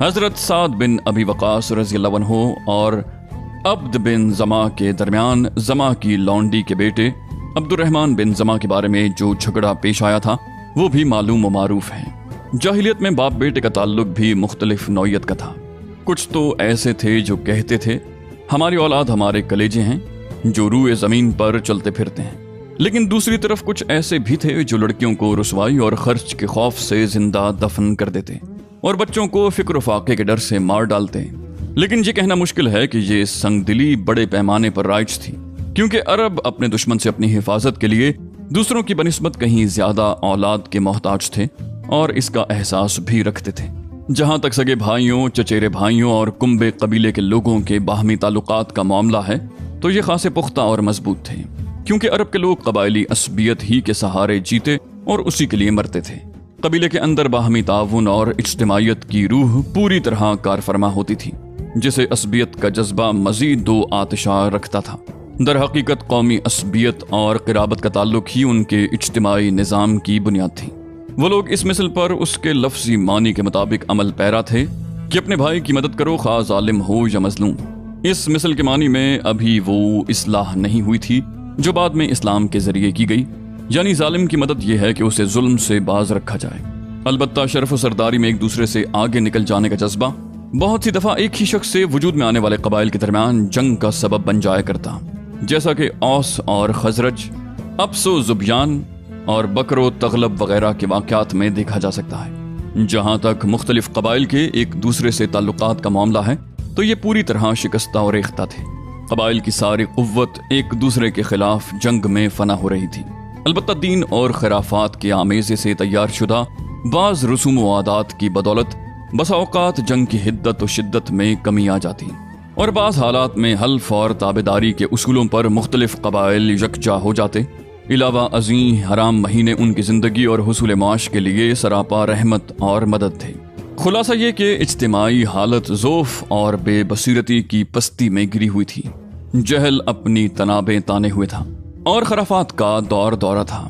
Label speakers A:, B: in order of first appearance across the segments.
A: حضرت سعد بن ابی وقاص رضی اللہ عنہ اور عبد بن زما کے درمیان زما کی لونڈی کے بیٹے عبد الرحمن بن زما کے بارے میں جو جھگڑا پیش آیا تھا وہ بھی معلوم و معروف ہے۔ جاہلیت میں باپ بیٹے کا تعلق بھی مختلف نوعیت کا تھا۔ کچھ تو ایسے تھے جو کہتے تھے ہماری اولاد ہمارے کلیجے ہیں جو روئے زمین پر چلتے پھرتے ہیں، لیکن دوسری طرف کچھ ایسے بھی تھے جو لڑکیوں کو رسوائی اور خرچ کے خوف سے زندہ دفن کر دیتے اور بچوں کو فکر و فاقے کے ڈر سے مار ڈالتے۔ لیکن یہ کہنا مشکل ہے کہ یہ سنگ دلی بڑے پیمانے پر رائج تھی، کیونکہ عرب اپنے دشمن سے اپنی حفاظت کے لیے دوسروں کی بنسبت کہیں زیادہ اولاد کے محتاج تھے اور اس کا احساس بھی رکھتے تھے۔ جہاں تک سگے بھائیوں، چچیرے بھائیوں اور کنبے قبیلے کے لوگوں کے باہمی تعلقات کا معاملہ ہے تو یہ خاصے پختہ اور مضبوط تھے، کیونکہ عرب کے لوگ قبائلی عصبیت ہی کے سہارے جیتے اور اسی کے لیے مرتے تھے۔ قبیلے کے اندر باہمی تعاون اور اجتماعیت کی روح پوری طرح کار فرما ہوتی تھی، جسے عصبیت کا جذبہ مزید دو آتشاں رکھتا تھا۔ در حقیقت قومی عصبیت اور قرابت کا تعلق ہی ان کے اجتماعی نظام کی بنیاد تھی۔ وہ لوگ اس مثل پر اس کے لفظی معنی کے مطابق عمل پیرا تھے کہ اپنے بھائی کی مدد کرو خواہ ظالم ہو یا مظلوم۔ اس مثل کے معنی میں ابھی وہ اصلاح نہیں ہوئی تھی جو بعد میں اسلام کے ذریعے کی گئی، یعنی ظالم کی مدد یہ ہے کہ اسے ظلم سے باز رکھا جائے۔ البتہ شرف و سرداری میں ایک دوسرے سے آگے نکل جانے کا جذبہ بہت سی دفعہ ایک ہی شخص سے وجود میں آنے والے قبائل کے درمیان جنگ کا سبب بن جایا کرتا، جیسا کہ اوس اور خزرج، ابس و زبیان اور بکر و تغلب وغیرہ کے واقعات میں دیکھا جا سکتا ہے۔ جہاں تک مختلف قبائل کے ایک دوسرے سے تعلقات کا معاملہ ہے تو یہ پوری طرح شکستہ اور ریختہ تھے۔ قبائل کی ساری قوت ایک دوسرے کے خلاف جنگ میں فنا ہو رہی تھی۔ البتہ دین اور خرافات کے آمیزے سے تیار شدہ بعض رسوم و عادات کی بدولت بسا اوقات جنگ کی حدت و شدت میں کمی آ جاتی، اور بعض حالات میں حلف اور تابعداری کے اصولوں پر مختلف قبائل یکجا ہو جاتے۔ علاوہ ازیں حرام مہینے ان کی زندگی اور حصول معاش کے لیے سراپا رحمت اور مدد تھے۔ خلاصہ یہ کہ اجتماعی حالت ضعف اور بے بصیرتی کی پستی میں گری ہوئی تھی، جہل اپنی تنابیں تانے ہوئے تھا اور خرافات کا دور دورہ تھا۔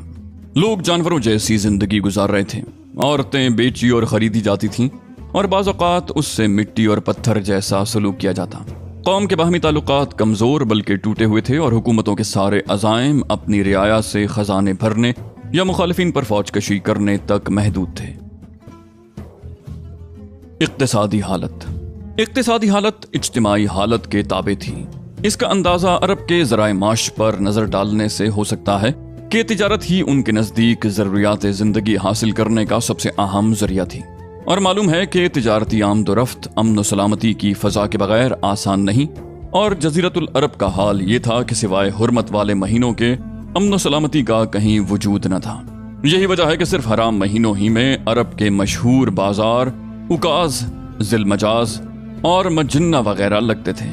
A: لوگ جانوروں جیسی زندگی گزار رہے تھے، عورتیں بیچی اور خریدی جاتی تھیں اور بعض اوقات اس سے مٹی اور پتھر جیسا سلوک کیا جاتا۔ قوم کے باہمی تعلقات کمزور بلکہ ٹوٹے ہوئے تھے اور حکومتوں کے سارے عزائم اپنی رعایا سے خزانے بھرنے یا مخالفین پر فوج کشی کرنے تک محدود تھے۔ اقتصادی حالت اجتماعی حالت کے تابع تھی۔ اس کا اندازہ عرب کے ذرائع معاش پر نظر ڈالنے سے ہو سکتا ہے کہ تجارت ہی ان کے نزدیک ضروریات زندگی حاصل کرنے کا سب سے اہم ذریعہ تھی، اور معلوم ہے کہ تجارتی آمد و رفت امن و سلامتی کی فضا کے بغیر آسان نہیں، اور جزیرت العرب کا حال یہ تھا کہ سوائے حرمت والے مہینوں کے امن و سلامتی کا کہیں وجود نہ تھا۔ یہی وجہ ہے کہ صرف حرام مہینوں ہی میں عرب کے مشہور بازار اکاز، ذی المجاز اور مجنہ وغیرہ لگتے تھے۔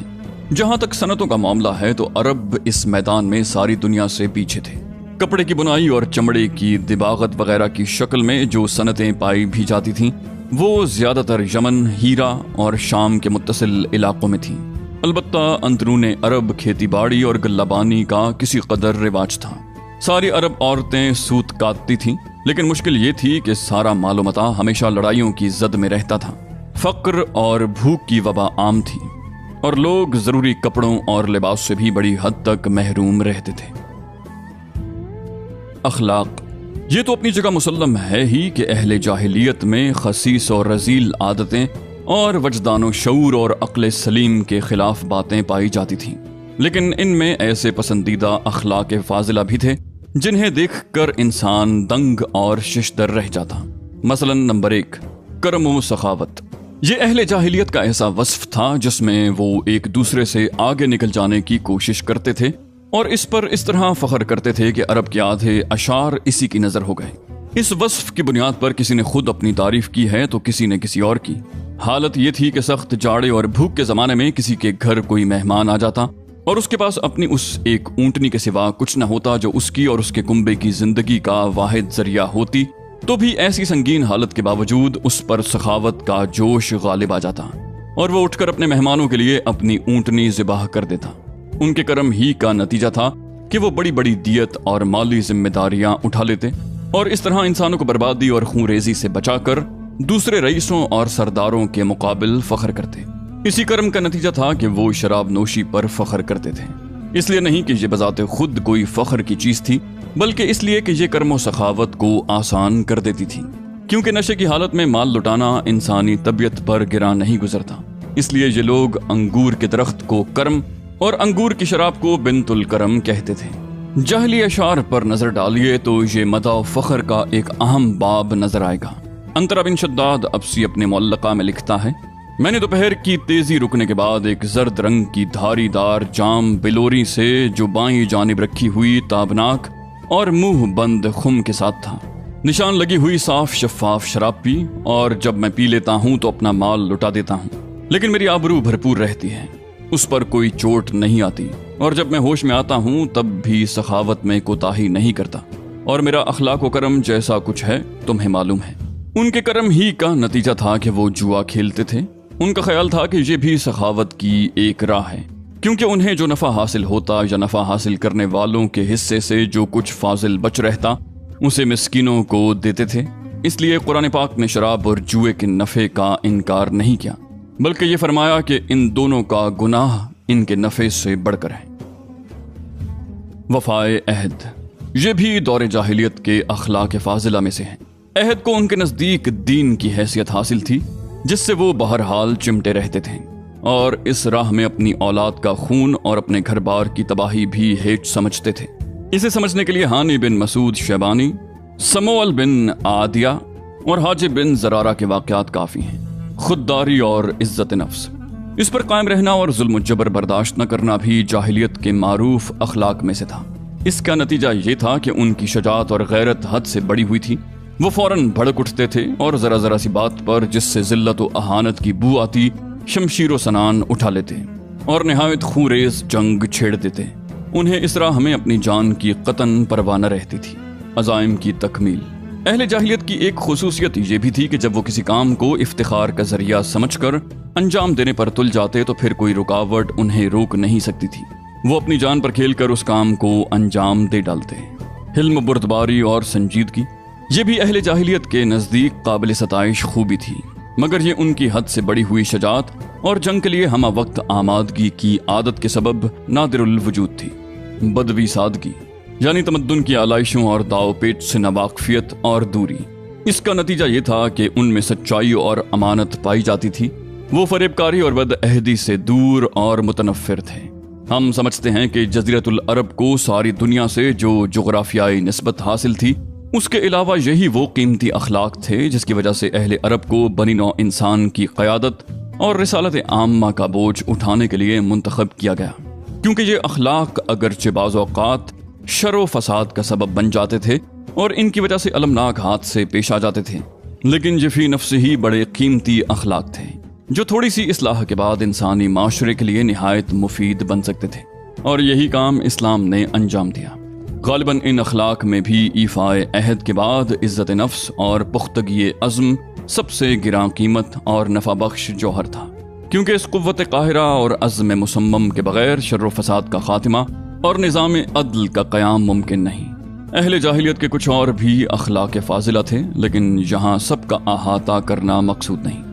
A: جہاں تک صنعتوں کا معاملہ ہے تو عرب اس میدان میں ساری دنیا سے پیچھے تھے۔ کپڑے کی بنائی اور چمڑے کی دباغت وغیرہ کی شکل میں جو صنعتیں پائی بھی جاتی تھیں وہ زیادہ تر یمن، ہیرا اور شام کے متصل علاقوں میں تھیں۔ البتہ اندرون عرب کھیتی باڑی اور غلہ بانی کا کسی قدر رواج تھا۔ ساری عرب عورتیں سوت کاٹتی تھیں، لیکن مشکل یہ تھی کہ سارا مال و متاع ہمیشہ لڑائیوں کی زد میں رہتا تھا۔ فقر اور بھوک کی وبا عام تھی اور لوگ ضروری کپڑوں اور لباس سے بھی بڑی حد تک محروم رہتے تھے۔ اخلاق، یہ تو اپنی جگہ مسلم ہے ہی کہ اہل جاہلیت میں خسیس اور رذیل عادتیں اور وجدان و شعور اور عقل سلیم کے خلاف باتیں پائی جاتی تھیں، لیکن ان میں ایسے پسندیدہ اخلاق فاضلہ بھی تھے جنہیں دیکھ کر انسان دنگ اور ششدر رہ جاتا۔ مثلا نمبر 1، کرم و سخاوت۔ یہ اہل جاہلیت کا ایسا وصف تھا جس میں وہ ایک دوسرے سے آگے نکل جانے کی کوشش کرتے تھے اور اس پر اس طرح فخر کرتے تھے کہ عرب کے آدھے اشعار اسی کی نظر ہو گئے۔ اس وصف کی بنیاد پر کسی نے خود اپنی تعریف کی ہے تو کسی نے کسی اور کی۔ حالت یہ تھی کہ سخت جاڑے اور بھوک کے زمانے میں کسی کے گھر کوئی مہمان آ جاتا اور اس کے پاس اپنی اس ایک اونٹنی کے سوا کچھ نہ ہوتا جو اس کی اور اس کے کنبے کی زندگی کا واحد ذریعہ ہوتی، تو بھی ایسی سنگین حالت کے باوجود اس پر سخاوت کا جوش غالب آ جاتا اور وہ اٹھ کر اپنے مہمانوں کے لیے اپنی اونٹنی ذبح کر دیتا۔ ان کے کرم ہی کا نتیجہ تھا کہ وہ بڑی بڑی دیت اور مالی ذمہ داریاں اٹھا لیتے اور اس طرح انسانوں کو بربادی اور خون ریزی سے بچا کر دوسرے رئیسوں اور سرداروں کے مقابل فخر کرتے۔ اسی کرم کا نتیجہ تھا کہ وہ شراب نوشی پر فخر کرتے تھے، اس لیے نہیں کہ یہ بذات خود کوئی فخر کی چیز تھی، بلکہ اس لیے کہ یہ کرم و سخاوت کو آسان کر دیتی تھی، کیونکہ نشے کی حالت میں مال لٹانا انسانی طبیعت پر گراں نہیں گزرتا۔ اس لیے یہ لوگ انگور کے درخت کو کرم اور انگور کی شراب کو بنت الکرم کہتے تھے۔ جاہلی اشعار پر نظر ڈالیے تو یہ مدح و فخر کا ایک اہم باب نظر آئے گا۔ انترا بن شداد ابسی اپنے معلقہ میں لکھتا ہے، میں نے دوپہر کی تیزی رکنے کے بعد ایک زرد رنگ کی دھاری دار جام بلوری سے جو بائیں جانب رکھی ہوئی تابناک اور منہ بند خم کے ساتھ تھا، نشان لگی ہوئی صاف شفاف شراب پی، اور جب میں پی لیتا ہوں تو اپنا مال لٹا دیتا ہوں، لیکن میری آبرو بھرپور رہتی ہے، اس پر کوئی چوٹ نہیں آتی، اور جب میں ہوش میں آتا ہوں تب بھی سخاوت میں کوتاہی نہیں کرتا، اور میرا اخلاق و کرم جیسا کچھ ہے تمہیں معلوم ہے۔ ان کے کرم ہی کا نتیجہ تھا کہ وہ جوا کھیلتے تھے۔ ان کا خیال تھا کہ یہ بھی سخاوت کی ایک راہ ہے، کیونکہ انہیں جو نفع حاصل ہوتا یا نفع حاصل کرنے والوں کے حصے سے جو کچھ فاضل بچ رہتا اسے مسکینوں کو دیتے تھے۔ اس لیے قرآن پاک نے شراب اور جوئے کے نفع کا انکار نہیں کیا، بلکہ یہ فرمایا کہ ان دونوں کا گناہ ان کے نفع سے بڑھ کر ہے۔ وفائے عہد، یہ بھی دور جاہلیت کے اخلاق فاضلہ میں سے ہے۔ عہد کو ان کے نزدیک دین کی حیثیت حاصل تھی، جس سے وہ بہرحال چمٹے رہتے تھے، اور اس راہ میں اپنی اولاد کا خون اور اپنے گھر بار کی تباہی بھی ہیچ سمجھتے تھے۔ اسے سمجھنے کے لیے ہانی بن مسعود شیبانی، سموئل بن عادیہ اور حاجب بن زرارہ کے واقعات کافی ہیں۔ خودداری اور عزت نفس، اس پر قائم رہنا اور ظلم و جبر برداشت نہ کرنا بھی جاہلیت کے معروف اخلاق میں سے تھا۔ اس کا نتیجہ یہ تھا کہ ان کی شجاعت اور غیرت حد سے بڑی ہوئی تھی۔ وہ فوراً بھڑک اٹھتے تھے اور ذرا ذرا سی بات پر جس سے ذلت و اہانت کی بو آتی شمشیر و سنان اٹھا لیتے اور نہایت خونریز جنگ چھیڑ دیتے۔ انہیں اس راہ میں اپنی جان کی قطعاً پرواہ نہ رہتی تھی۔ عزائم کی تکمیل، اہل جاہلیت کی ایک خصوصیت یہ بھی تھی کہ جب وہ کسی کام کو افتخار کا ذریعہ سمجھ کر انجام دینے پر تل جاتے تو پھر کوئی رکاوٹ انہیں روک نہیں سکتی تھی۔ وہ اپنی جان پر کھیل کر اس کام کو انجام دے ڈالتے۔ حلم، بردباری اور سنجیدگی، یہ بھی اہل جاہلیت کے نزدیک قابل ستائش خوبی تھی، مگر یہ ان کی حد سے بڑی ہوئی شجاعت اور جنگ کے لیے ہمہ وقت آمادگی کی عادت کے سبب نادر الوجود تھی۔ بدوی سادگی، یعنی تمدن کی آلائشوں اور داو پیچ سے ناواقفیت اور دوری، اس کا نتیجہ یہ تھا کہ ان میں سچائی اور امانت پائی جاتی تھی۔ وہ فریب کاری اور بد عہدی سے دور اور متنفر تھے۔ ہم سمجھتے ہیں کہ جزیرۃ العرب کو ساری دنیا سے جو جغرافیائی نسبت حاصل تھی، اس کے علاوہ یہی وہ قیمتی اخلاق تھے جس کی وجہ سے اہل عرب کو بنی نوع انسان کی قیادت اور رسالت عامہ کا بوجھ اٹھانے کے لیے منتخب کیا گیا، کیونکہ یہ اخلاق اگرچہ بعض اوقات شر و فساد کا سبب بن جاتے تھے اور ان کی وجہ سے المناک حادثے پیش آ جاتے تھے، لیکن یہ فی نفس ہی بڑے قیمتی اخلاق تھے جو تھوڑی سی اصلاح کے بعد انسانی معاشرے کے لیے نہایت مفید بن سکتے تھے، اور یہی کام اسلام نے انجام دیا۔ غالباً ان اخلاق میں بھی ایفائے عہد کے بعد عزت نفس اور پختگی عزم سب سے گراں قیمت اور نفع بخش جوہر تھا، کیونکہ اس قوت قاہرہ اور عزم مصمم کے بغیر شر و فساد کا خاتمہ اور نظام عدل کا قیام ممکن نہیں۔ اہل جاہلیت کے کچھ اور بھی اخلاق فاضلہ تھے، لیکن یہاں سب کا احاطہ کرنا مقصود نہیں۔